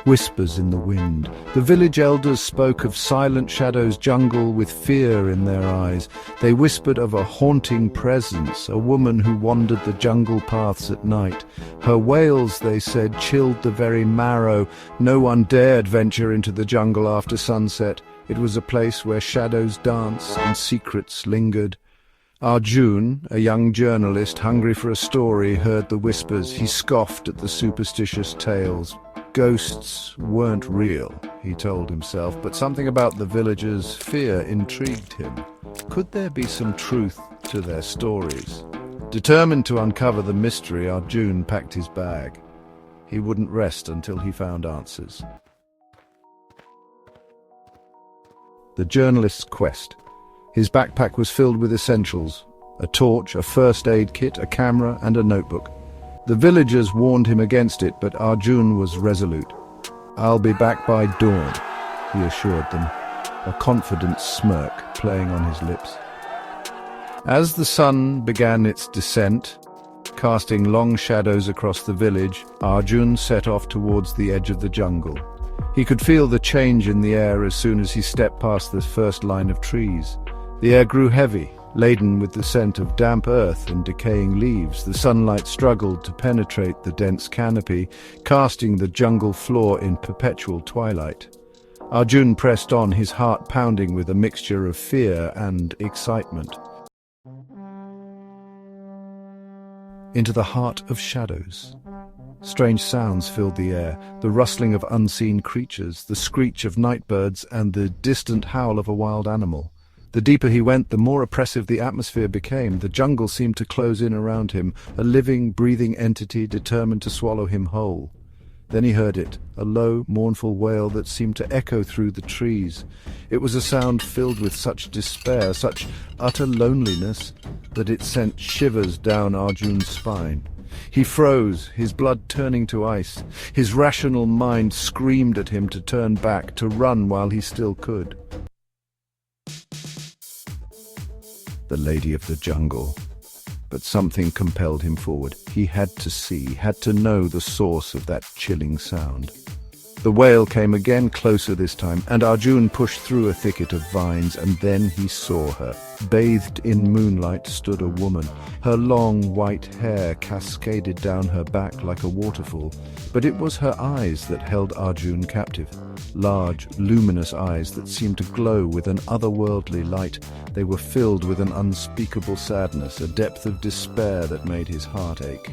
Whispers in the wind. The village elders spoke of Silent Shadow's jungle with fear in their eyes. They whispered of a haunting presence, a woman who wandered the jungle paths at night. Her wails, they said, chilled the very marrow. No one dared venture into the jungle after sunset. It was a place where shadows danced and secrets lingered. Arjun, a young journalist hungry for a story, heard the whispers. He scoffed at the superstitious tales. Ghosts weren't real, he told himself, but something about the villagers' fear intrigued him. Could there be some truth to their stories? Determined to uncover the mystery, Arjun packed his bag. He wouldn't rest until he found answers. The journalist's quest. His backpack was filled with essentials: a torch, a first aid kit, a camera, and a notebook. The villagers warned him against it, but Arjun was resolute. "I'll be back by dawn," he assured them, a confident smirk playing on his lips. As the sun began its descent, casting long shadows across the village, Arjun set off towards the edge of the jungle. He could feel the change in the air as soon as he stepped past the first line of trees. The air grew heavy, laden with the scent of damp earth and decaying leaves. The sunlight struggled to penetrate the dense canopy, casting the jungle floor in perpetual twilight. Arjun pressed on, his heart pounding with a mixture of fear and excitement. Into the heart of shadows. Strange sounds filled the air, the rustling of unseen creatures, the screech of night birds, and the distant howl of a wild animal. The deeper he went, the more oppressive the atmosphere became. The jungle seemed to close in around him, a living, breathing entity determined to swallow him whole. Then he heard it, a low, mournful wail that seemed to echo through the trees. It was a sound filled with such despair, such utter loneliness, that it sent shivers down Arjun's spine. He froze, his blood turning to ice. His rational mind screamed at him to turn back, to run while he still could. The lady of the jungle. But something compelled him forward. He had to see, had to know the source of that chilling sound. The wail came again, closer this time, and Arjun pushed through a thicket of vines, and then he saw her. Bathed in moonlight stood a woman. Her long white hair cascaded down her back like a waterfall, but it was her eyes that held Arjun captive. Large, luminous eyes that seemed to glow with an otherworldly light. They were filled with an unspeakable sadness, a depth of despair that made his heart ache.